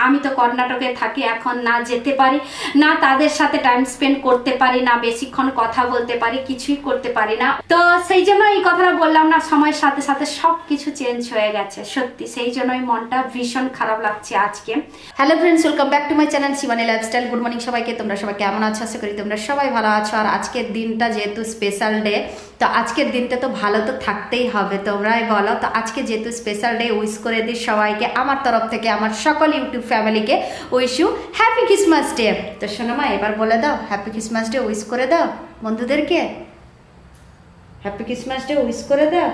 আমি তো কর্ণাটকে থাকি, এখন না যেতে পারি, না তাদের সাথে টাইম স্পেন্ড করতে পারি, না বেশিক্ষণ কথা বলতে পারি, কিছুই করতে পারি না। তো সেই জন্য এই কথাটা বললাম না, সময়ের সাথে সাথে সবকিছু চেঞ্জ হয়ে গেছে সত্যি, সেই জন্যই মনটা ভীষণ খারাপ লাগছে আজকে। Hello friends, welcome back to my channel Shivani lifestyle. Good morning সবাইকে, তোমরা সবাই কেমন আছো? আশা করি তোমরা সবাই ভালো আছো। আর আজকের দিনটা যেহেতু স্পেশাল ডে, তো আজকের দিনটা তো ভালো তো থাকতেই হবে, তোমরাই বলো। তো আজকে যেহেতু স্পেশাল ডে, উইশ করে দিই সবাইকে আমার তরফ থেকে, আমার সকল ইউটিউব ফ্যামিলিকে wish you happy Christmas day. তো শোনো মা, এবার বলে দাও হ্যাপি ক্রিসমাস ডে উইশ করে দাও বন্ধুদেরকে, হ্যাপি ক্রিসমাস ডে উইশ করে দাও।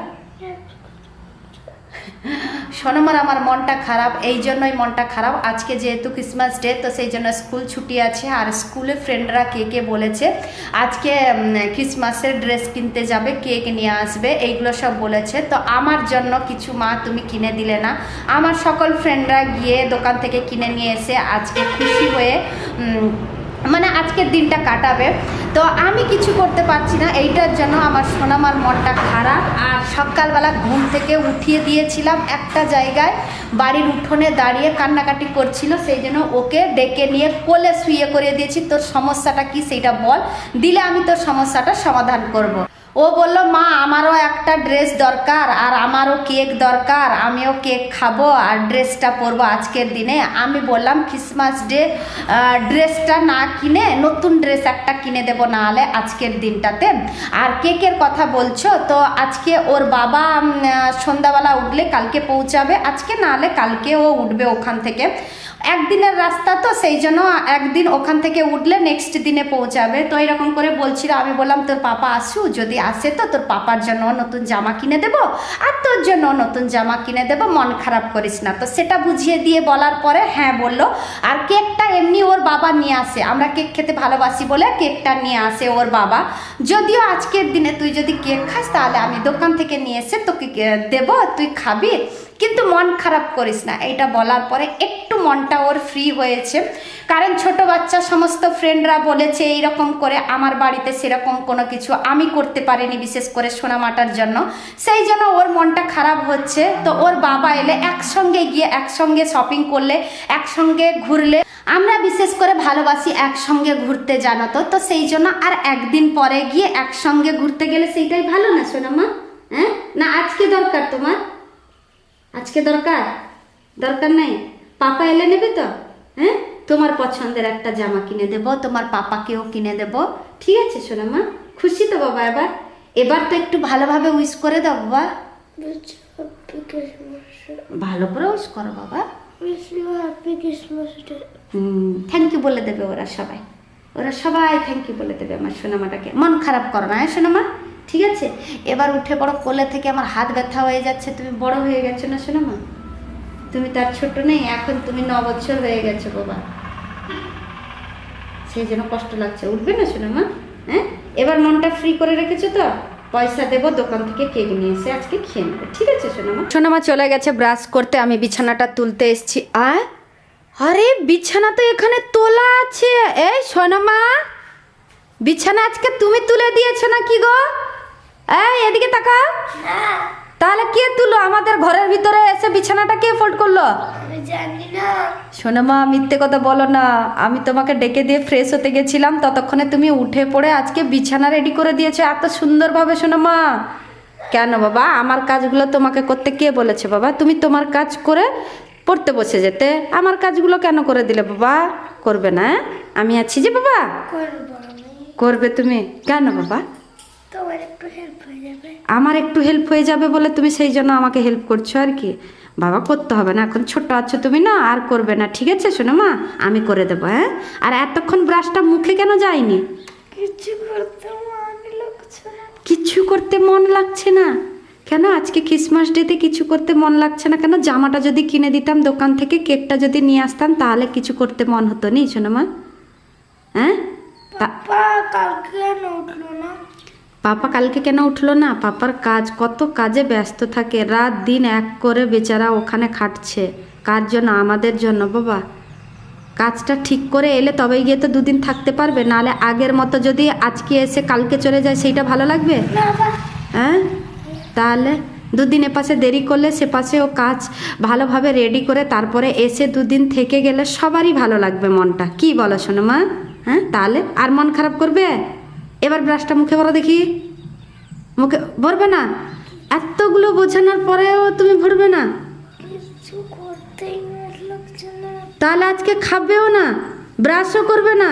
সোনামার আমার মনটা খারাপ, এই জন্যই মনটা খারাপ। আজকে যেহেতু ক্রিসমাস ডে, তো সেই জন্য স্কুল ছুটি আছে, আর স্কুলে ফ্রেন্ডরা কে কে বলেছে আজকে ক্রিসমাসের ড্রেস কিনতে যাবে, কেক নিয়ে আসবে, এইগুলো সব বলেছে। তো আমার জন্য কিছু মা তুমি কিনে দিলে না। আমার সকল ফ্রেন্ডরা গিয়ে দোকান থেকে কিনে নিয়ে এসে আজকে খুশি হয়ে মানে আজকের দিনটা কাটাবে। তো আমি কিছু করতে পারছি না, এইটার জন্য আমার সোনামার মনটা খারাপ। আর সকালবেলা ঘুম থেকে উঠিয়ে দিয়েছিলাম একটা জায়গায়, বাড়ির উঠোনে দাঁড়িয়ে কান্নাকাটি করছিল, সেই জন্য ওকে ডেকে নিয়ে কোলে শুয়ে করে দিয়েছি। তোর সমস্যাটা কি সেইটা বল, দিলে আমি তোর সমস্যাটা সমাধান করব। ও বলল মা আমারও একটা ড্রেস দরকার, আর আমারও কেক দরকার, আমিও কেক খাবো আর ড্রেসটা পরবো আজকের দিনে। আমি বললাম ক্রিসমাস ডে ড্রেসটা না কিনে নতুন ড্রেস একটা কিনে দেবো না হলে আজকের দিনটাতে। আর কেকের কথা বলছো, তো আজকে ওর বাবা সন্ধ্যাবেলা উঠলে কালকে পৌঁছাবে, আজকে না হলে কালকে ও উঠবে ওখান থেকে। একদিনের রাস্তা তো সেই জন্য একদিন ওখান থেকে উঠলে নেক্সট দিনে পৌঁছাবে। তো এরকম করে বলছিল, আমি বললাম তোর পাপা আসু, যদি আসে তো তোর পাপার জন্য নতুন জামা কিনে দেবো আর তোর জন্য নতুন জামা কিনে দেবো, মন খারাপ করিস না। তো সেটা বুঝিয়ে দিয়ে বলার পরে হ্যাঁ বললো। আর কেকটা এমনি ওর বাবা নিয়ে আসে, আমরা কেক খেতে ভালোবাসি বলে কেকটা নিয়ে আসে ওর বাবা। যদিও আজকের দিনে তুই যদি কেক খাস তাহলে আমি দোকান থেকে নিয়ে এসে তোকে দেবো, তুই খাবি, কিন্তু মন খারাপ করিস না। এইটা বলার পরে একটু মনটা ওর ফ্রি হয়েছে, কারণ ছোট বাচ্চা সমস্ত ফ্রেন্ডরা বলেছে এইরকম করে, আমার বাড়িতে সেরকম কোনো কিছু আমি করতে পারিনি, বিশেষ করে সোনামাটার জন্য, সেই জন্য ওর মনটা খারাপ হচ্ছে। তো ওর বাবা এলে একসঙ্গে গিয়ে একসঙ্গে শপিং করলে, একসঙ্গে ঘুরলে, আমরা বিশেষ করে ভালোবাসি একসঙ্গে ঘুরতে, জানো তো। তো সেই জন্য আর একদিন পরে গিয়ে একসঙ্গে ঘুরতে গেলে সেইটাই ভালো না সোনামা? হ্যাঁ না, আজকে দরকার তোমার? আজকে দরকার নেই, পাপা এলে নেবে তো? হ্যাঁ, তোমার পছন্দের একটা জামা কিনে দেবো, তোমার পাপাকেও কিনে দেবো, ঠিক আছে সোনামা? খুশি তো বাবা? এবার তো একটু ভালোভাবে উইশ করে দাও বাবা, ভালো করে উইশ করো বাবা। থ্যাংক ইউ বলে দেবে ওরা সবাই থ্যাংক ইউ বলে দেবে আমার সোনামাটাকে। মন খারাপ করো না সোনামা, ঠিক আছে? এবার উঠে পড়ো, কোলে থেকে আমার হাত ব্যথা হয়ে যাচ্ছে, তুমি বড় হয়ে গেছো না সোনামা, তুমি তার ছোট নেই, এখন তুমি 9 বছর হয়ে গেছো বাবা, সেই জন্য কষ্ট লাগছে। উঠবে না সোনামা? হ্যাঁ, এবার মনটা ফ্রি করে রেখেছো তো, পয়সা দেবো, দোকান থেকে কেক নিয়ে এসে আজকে খেয়ে নেবে, ঠিক আছে সোনামা? সোনামা চলে গেছে ব্রাশ করতে, আমি বিছানাটা তুলতে এসছি। আরে বিছানা তো এখানে তোলা আছে। এই সোনামা, বিছানা আজকে তুমি তুলে দিয়েছো না কি গো? এই এদিকে তাকাও। তাহলে কে তুলো? আমাদের ঘরের ভিতরে এসে বিছানাটা কে ফোল্ড করলো? আমি জানি না। সোনামা মিথ্যে কথা বলো না, আমি তোমাকে ডেকে দিয়ে ফ্রেশ হতে গেছিলাম, ততক্ষণে তুমি উঠে পড়ে আজকে বিছানা রেডি করে দিয়েছো এত সুন্দরভাবে। সোনামা কেন বাবা, আমার কাজগুলো তোমাকে করতে কে বলেছে বাবা? তুমি তোমার কাজ করে পড়তে বসে যেতে, আমার কাজগুলো কেন করে দিলে বাবা? করবে না? আমি আছি যে বাবা, করবে তুমি। কেন বাবা? তোমার একটু হেল্প হয়ে যাবে। আমার একটু হেল্প হয়ে যাবে বলে তুমি সেই জন্য আমাকে হেল্প করছো আর কি? বাবা করতে হবে না, এখন ছোট আছো তুমি না, আর করবে না, ঠিক আছে সোনামা? আমি করে দেবো। হ্যাঁ, আর এতক্ষণ ব্রাশটা মুখে কেন যায়নি? কিছু করতে মন লাগছে না কেন? আজকে ক্রিসমাস ডেতে কিছু করতে মন লাগছে না কেন? জামাটা যদি কিনে দিতাম দোকান থেকে, কেকটা যদি নিয়ে আসতাম, তাহলে কিছু করতে মন হতো নি সোনামা? হ্যাঁ, পাপা কালকে কেন উঠলো না? পাপার কাজ, কত কাজে ব্যস্ত থাকে, রাত দিন এক করে বেচারা ওখানে খাটছে। কার জন্য? আমাদের জন্য বাবা। কাজটা ঠিক করে এলে তবেই গিয়ে তো 2 দিন থাকতে পারবে, নাহলে আগের মতো যদি আজকে এসে কালকে চলে যায় সেইটা ভালো লাগবে? হ্যাঁ, তাহলে দুদিন এপাশে দেরি করলে সে পাশে ও কাজ ভালোভাবে রেডি করে তারপরে এসে দুদিন থেকে গেলে সবারই ভালো লাগবে মনটা, কি বলো শোনো মা? হ্যাঁ, তাহলে আর মন খারাপ করবে? এবার ব্রাশটা মুখে ভরো দেখি। মুখে ভরবে না? এতগুলো বোঝানোর পরেও তুমি ভরবে না? কিছু করতেই লাগছে না। তাহলে আজকে খাবেও না, ব্রাশও করবে না?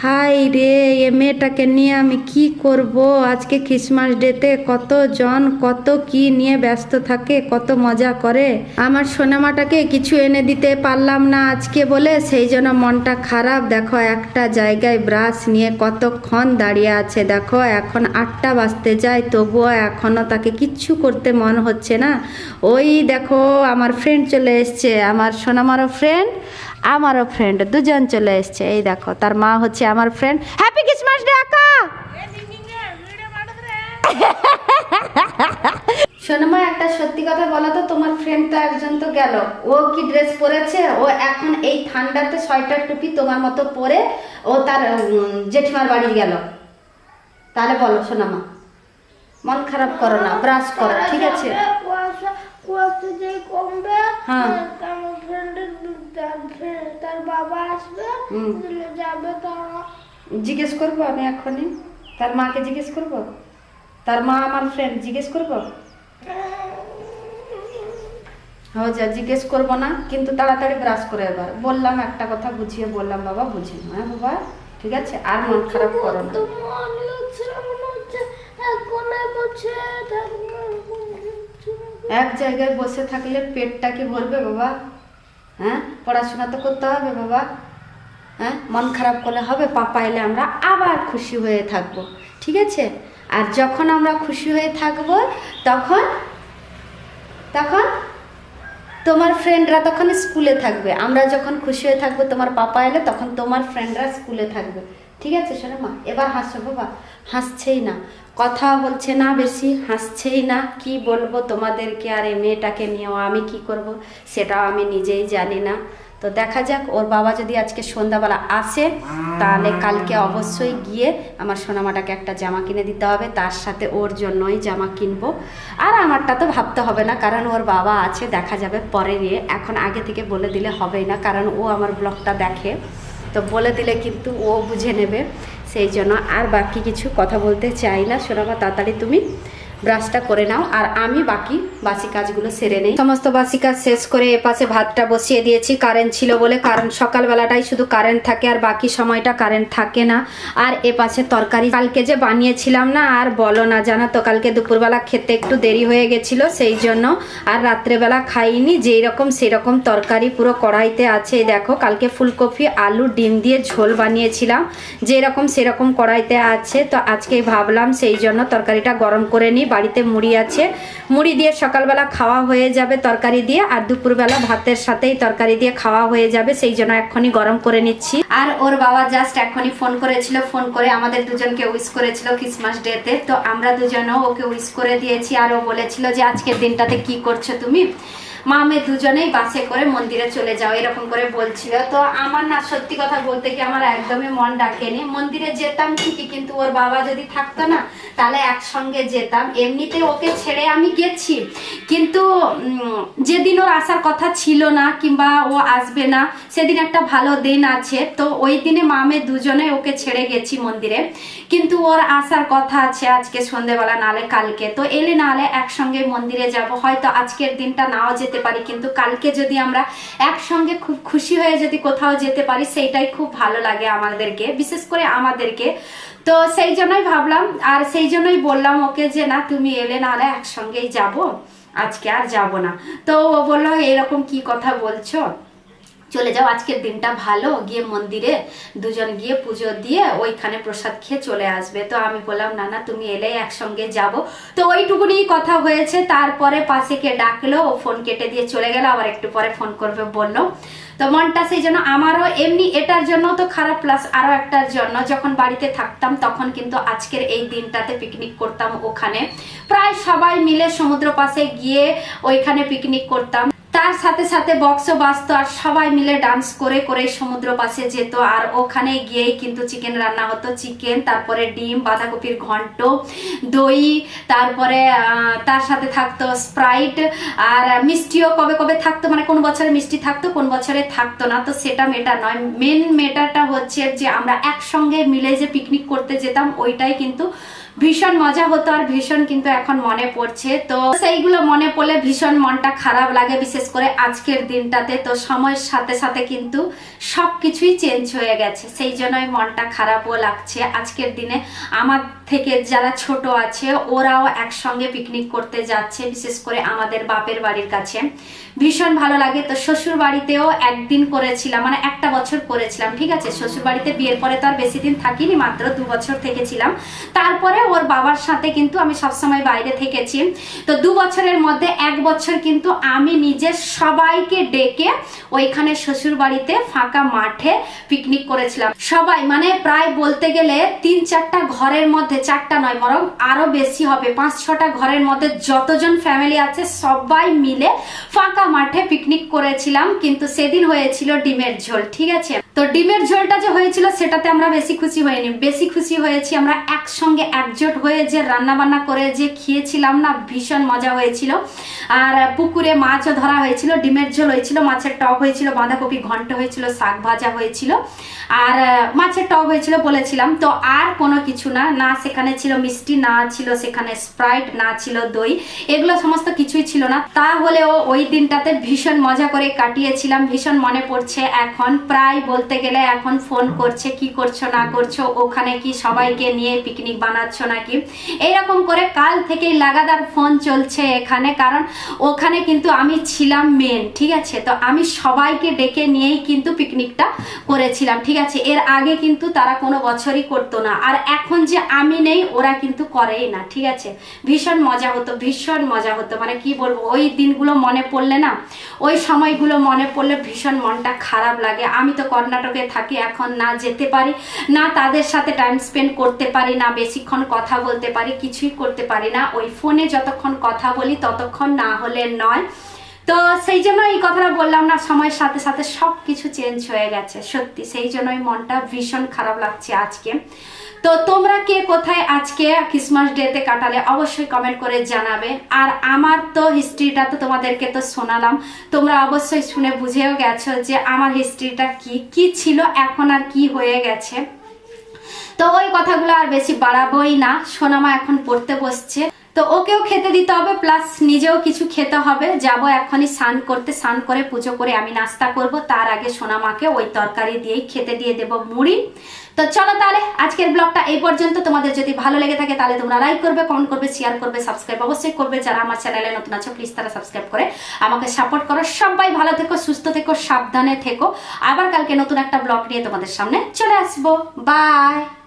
হাই রে, এ মেয়েটাকে নিয়ে আমি কি করব? আজকে ক্রিসমাস ডেতে কতজন কত কি নিয়ে ব্যস্ত থাকে, কত মজা করে। আমার সোনামাটাকে কিছু এনে দিতে পারলাম না আজকে বলে সেই জন্য মনটা খারাপ। দেখো একটা জায়গায় ব্রাশ নিয়ে কতক্ষণ দাঁড়িয়ে আছে। দেখো এখন 8টা বাজতে যায়, তবুও এখনও তাকে কিচ্ছু করতে মন হচ্ছে না। ওই দেখো আমার ফ্রেন্ড চলে এসছে, আমার সোনামারও ফ্রেন্ড আমারও ফ্রেন্ড, দুজন চলে এসছে। এই দেখো তার মা হচ্ছে আমার ফ্রেন্ড। হ্যাপি ক্রিসমাস ডে আকা। শোনো মা, একটা সত্যি কথা বলো তো, তোমার ফ্রেন্ড তো একজন তো গেল, ও কি ড্রেস পরেছে? ও এখন এই ঠান্ডাতে সোয়েটার টুপি তোমার মতো পরে ও তার জেঠিমার বাড়ি গেল। তাহলে বলো শোনো মা, মন খারাপ করো না, ব্রাশ করো, ঠিক আছে? কুয়াশা যেই কমবে, হ্যাঁ। আমার ফ্রেন্ডের তার বাবা আসবে, দিলে যাবে। তারা জিজ্ঞেস করবো আমি এখনই, তার মাকে জিজ্ঞেস করবো, তার মা আমার ফ্রেন্ড, জিজ্ঞেস করবো। হ্যাঁ যা, জিজ্ঞেস করবো না, কিন্তু তাড়াতাড়ি ব্রাশ করে। এবার বললাম একটা কথা বুঝিয়ে বললাম, বাবা বুঝি। হ্যাঁ বাবা, ঠিক আছে, আর মন খারাপ করো না। এক জায়গায় বসে থাকলে পেটটা কি ভরবে বাবা? হ্যাঁ, পড়াশোনা তো করতে হবে বাবা। হ্যাঁ, মন খারাপ করলে হবে? পাপা এলে আমরা আবার খুশি হয়ে থাকবো, ঠিক আছে? আর যখন আমরা খুশি হয়ে থাকবো তখন তখন তোমার ফ্রেন্ডরা তখন স্কুলে থাকবে। আমরা যখন খুশি হয়ে থাকবো তোমার পাপা এলে, তখন তোমার ফ্রেন্ডরা স্কুলে থাকবে, ঠিক আছে? শোনো মা, এবার হাসো বাবা। হাসছেই না, কথা বলছে না বেশি, হাসছেই না। কি বলবো তোমাদেরকে, আর এই মেয়েটাকে নিয়েও আমি কি করব সেটাও আমি নিজেই জানি না। তো দেখা যাক, ওর বাবা যদি আজকে সন্ধ্যাবেলা আসে তাহলে কালকে অবশ্যই গিয়ে আমার সোনামাটাকে একটা জামা কিনে দিতে হবে, তার সাথে ওর জন্যই জামা কিনবো। আর আমারটা তো ভাবতে হবে না, কারণ ওর বাবা আছে, দেখা যাবে পরে নিয়ে। এখন আগে থেকে বলে দিলে হবেই না, কারণ ও আমার ব্লগটা দেখে, তো বলে দিলে কিন্তু ও বুঝে নেবে। সেই জন্য আর বাকি কিছু কথা বলতে চাই না। সোনামা, তাড়াতাড়ি তুমি ব্রাশটা করে নাও, আর আমি বাকি বাসি কাজগুলো সেরে নেই। সমস্ত বাসি কাজ শেষ করে এপাশে ভাতটা বসিয়ে দিয়েছি, কারেন্ট ছিল বলে। কারণ সকালবেলাটাই শুধু কারেন্ট থাকে, আর বাকি সময়টা কারেন্ট থাকে না। আর এপাশে তরকারি কালকে যে বানিয়েছিলাম না, আর বলো না, জানো তো কালকে দুপুরবেলা খেতে একটু দেরি হয়ে গেছিল, সেই জন্য আর রাত্রেবেলা খাইনি। যেই রকম সেরকম তরকারি পুরো কড়াইতে আছে। দেখো কালকে ফুলকপি আলু ডিম দিয়ে ঝোল বানিয়েছিলাম, যেরকম সেরকম কড়াইতে আছে। তো আজকে ভাবলাম সেই জন্য তরকারিটা গরম করে নিই। বাড়িতে মুড়ি আছে, মুড়ি দিয়ে সকালবেলা খাওয়া হয়ে যাবে তরকারি দিয়ে, আর দুপুরবেলা ভাতের সাথেই তরকারি দিয়ে খাওয়া হয়ে যাবে। সেই জন্য এখনই গরম করে নিচ্ছি। আর ওর বাবা জাস্ট এখনই ফোন করেছিল, ফোন করে আমাদের দুজনকে উইশ করেছিল ক্রিসমাস ডেতে। তো আমরা দুজনও ওকে উইশ করে দিয়েছি। আর ও বলেছিল যে আজকের দিনটাতে কি করছো তুমি? মা মেয়ে দুজনেই বাসে করে মন্দিরে চলে যাও, এরকম করে বলছিল। তো আমার না, সত্যি কথা বলতে কি, আমার একদমই মন ডাকেনি। মন্দিরে যেতাম ঠিকই, কিন্তু ওর বাবা যদি থাকতো না তাহলে একসঙ্গে যেতাম। এমনিতে ওকে ছেড়ে আমি গেছি, কিন্তু যেদিন ওর আসার কথা ছিল না, কিংবা ও আসবে না, সেদিন একটা ভালো দিন আছে, তো ওই দিনে মা মেয়ে দুজনে ওকে ছেড়ে গেছি মন্দিরে। কিন্তু ওর আসার কথা আছে আজকে সন্ধেবেলা, নালে কালকে। তো এলে নালে একসঙ্গে মন্দিরে যাব। হয়তো আজকের দিনটা নাও যেতে পারি, কিন্তু কালকে যদি আমরা একসঙ্গে খুব খুশি হয়ে যদি কোথাও যেতে পারি, সেইটাই খুব ভালো লাগে আমাদেরকে, বিশেষ করে আমাদেরকে। তো সেই জন্যই ভাবলাম, আর সেই জন্যই বললাম ওকে যে না, তুমি এলে নাহলে একসঙ্গেই যাব, আজকে আর যাব না। তো ও বললো এরকম কি কথা বলছো, চলে যাও, আজকের দিনটা ভালো, গিয়ে মন্দিরে দুজন গিয়ে পুজো দিয়ে ওইখানে প্রসাদ খেয়ে চলে আসবে। তো আমি বললাম না না, তুমি এলে একসঙ্গে যাব। তো ওইটুকুনি কথা হয়েছে। তারপরে পাশে কে ডাকলো, ও ফোন কেটে দিয়ে চলে গেল, আবার একটু পরে ফোন করবে বললো। তো মনটা সেই জন্য আমারও এমনি এটার জন্য তো খারাপ, প্লাস আরো একটার জন্য, যখন বাড়িতে থাকতাম তখন কিন্তু আজকের এই দিনটাতে পিকনিক করতাম ওখানে, প্রায় সবাই মিলে সমুদ্র পাশে গিয়ে ওইখানে পিকনিক করতাম। তার সাথে সাথে বক্সও বাজতো আর সবাই মিলে ডান্স করে করে সমুদ্র পাশে যেত। আর ওখানে গিয়েই কিন্তু চিকেন রান্না হতো, চিকেন, তারপরে ডিম, বাঁধাকপির ঘন্ট, দই, তারপরে তার সাথে থাকতো স্প্রাইট, আর মিষ্টিও কবে কবে থাকতো, মানে কোন বছরে মিষ্টি থাকতো কোন বছরে থাকতো না। তো সেটা মেটার নয়, মেন মেটারটা হচ্ছে যে আমরা একসঙ্গে মিলে যে পিকনিক করতে যেতাম, ওইটাই কিন্তু ভীষণ মজা হতো আর ভীষণ কিন্তু এখন মনে পড়ছে। তো সেইগুলো মনে পড়লে ভীষণ মনটা খারাপ লাগে, বিশেষ করে আজকের দিনটাতে। তো সময়ের সাথে সাথে কিন্তু সবকিছুই চেঞ্জ হয়ে গেছে, সেই জন্যই মনটা খারাপও লাগছে। আজকের দিনে আমার থেকে যারা ছোট আছে ওরাও একসঙ্গে পিকনিক করতে যাচ্ছে, বিশেষ করে আমাদের বাপের বাড়ির কাছে। ভীষণ ভালো লাগে। তো শ্বশুর বাড়িতেও একদিন করেছিলাম, মানে একটা বছর করেছিলাম, ঠিক আছে। শ্বশুর বাড়িতে বিয়ের পরে তো আর বেশি দিন থাকিনি, মাত্র 2 বছর থেকেছিলাম। তারপরে ওর বাবার সাথে কিন্তু আমি সবসময় বাইরে থেকেছি। তো 2 বছরের মধ্যে 1 বছর কিন্তু আমি নিজে সবাইকে ডেকে ওইখানে শ্বশুর বাড়িতে ফাঁকা মাঠে পিকনিক করেছিলাম। সবাই মানে প্রায় বলতে গেলে 3-4টা ঘরের মধ্যে, 4টা নয় বরং আরো বেশি হবে, 5-6টা ঘরের মধ্যে যতজন ফ্যামিলি আছে সবাই মিলে ফাঁকা মাঠে পিকনিক করেছিলাম। কিন্তু সেদিন হয়েছিল ডিমের ঝোল, ঠিক আছে। তো ডিমের ঝোলটা যে হয়েছিল সেটাতে আমরা বেশি খুশি হইনি, বেশি খুশি হয়েছি আমরা একসঙ্গে একজোট হয়ে যে রান্না বান্না করে যে খেয়েছিলাম না, ভীষণ মজা হয়েছিল। আর পুকুরে মাছও ধরা হয়েছিল, ডিমের ঝোল হয়েছিল, মাছের টক হয়েছিল, বাঁধাকপি ঘন্ট হয়েছিল, শাক ভাজা হয়েছিল, আর মাছের টক হয়েছিল বলেছিলাম। তো আর কোনো কিছু না, না সেখানে ছিল মিষ্টি, না ছিল সেখানে স্প্রাইট, না ছিল দই, এগুলো সমস্ত কিছুই ছিল না। তাহলেও ওই দিনটাতে ভীষণ মজা করে কাটিয়েছিলাম। ভীষণ মনে পড়ছে এখন, প্রায় বলতে গেলে এখন ফোন করছে, কি করছো না করছো, ওখানে কি সবাইকে নিয়ে পিকনিক বানাচ্ছ নাকি, এইরকম করে কাল থেকেই লাগাতার ফোন চলছে এখানে। কারণ ওখানে কিন্তু আমি ছিলাম মেন, ঠিক আছে। তো আমি সবাইকে ডেকে নিয়েই কিন্তু পিকনিকটা করেছিলাম, ঠিক আছে। এর আগে কিন্তু তারা কোনো বছরই করতো না, আর এখন যে আমি নেই ওরা কিন্তু করেই না, ঠিক আছে। ভীষণ মজা হতো, ভীষণ মজা হতো, মানে কি বলবো, ওই দিনগুলো মনে পড়লে না, ওই সময়গুলো মনে পড়লে ভীষণ মনটা খারাপ লাগে। আমি তো কর্ণাটকে থাকি, এখন না যেতে পারি, না তাদের সাথে টাইম স্পেন্ড করতে পারি, না বেশিক্ষণ কথা বলতে পারি, কিছুই করতে পারি না। ওই ফোনে যতক্ষণ কথা বলি ততক্ষণ না হলে নয়। তো সেই জন্য এই কথাটা বললাম না, সময়ের সাথে সাথে সব কিছু চেঞ্জ হয়ে গেছে সত্যি, সেই জন্যই মনটা ভীষণ খারাপ লাগছে আজকে। তো তোমরা কে কোথায় আজকে ক্রিসমাস ডেতে কাটালে অবশ্যই কমেন্ট করে জানাবে। আর আমার তো হিস্ট্রিটা তো তোমাদেরকে তো শোনালাম, তোমরা অবশ্যই শুনে বুঝেও গেছো যে আমার হিস্ট্রিটা কি ছিল, এখন আর কি হয়ে গেছে। তো ওই কথাগুলো আর বেশি বাড়াবোই না। সোনামা এখন পড়তে বসছে, তো ওকেও খেতে দিতে হবে, প্লাস নিজেও কিছু খেতে হবে। যাবো এখনই স্নান করতে, স্নান করে পুজো করে আমি নাস্তা করব। তার আগে সোনামাকে ওই তরকারি দিয়েই খেতে দিয়ে দেব মুড়ি। তো চলো তাহলে আজকের ব্লগটা এই পর্যন্ত। তোমাদের যদি ভালো লেগে থাকে তাহলে তোমরা লাইক করবে, কমেন্ট করবে, শেয়ার করবে, সাবস্ক্রাইব অবশ্যই করবে। যারা আমার চ্যানেলে নতুন আছো প্লিজ তারা সাবস্ক্রাইব করে আমাকে সাপোর্ট করো। সবাই ভালো থেকো, সুস্থ থেকো, সাবধানে থেকো। আবার কালকে নতুন একটা ব্লগ নিয়ে তোমাদের সামনে চলে আসবো। বাই।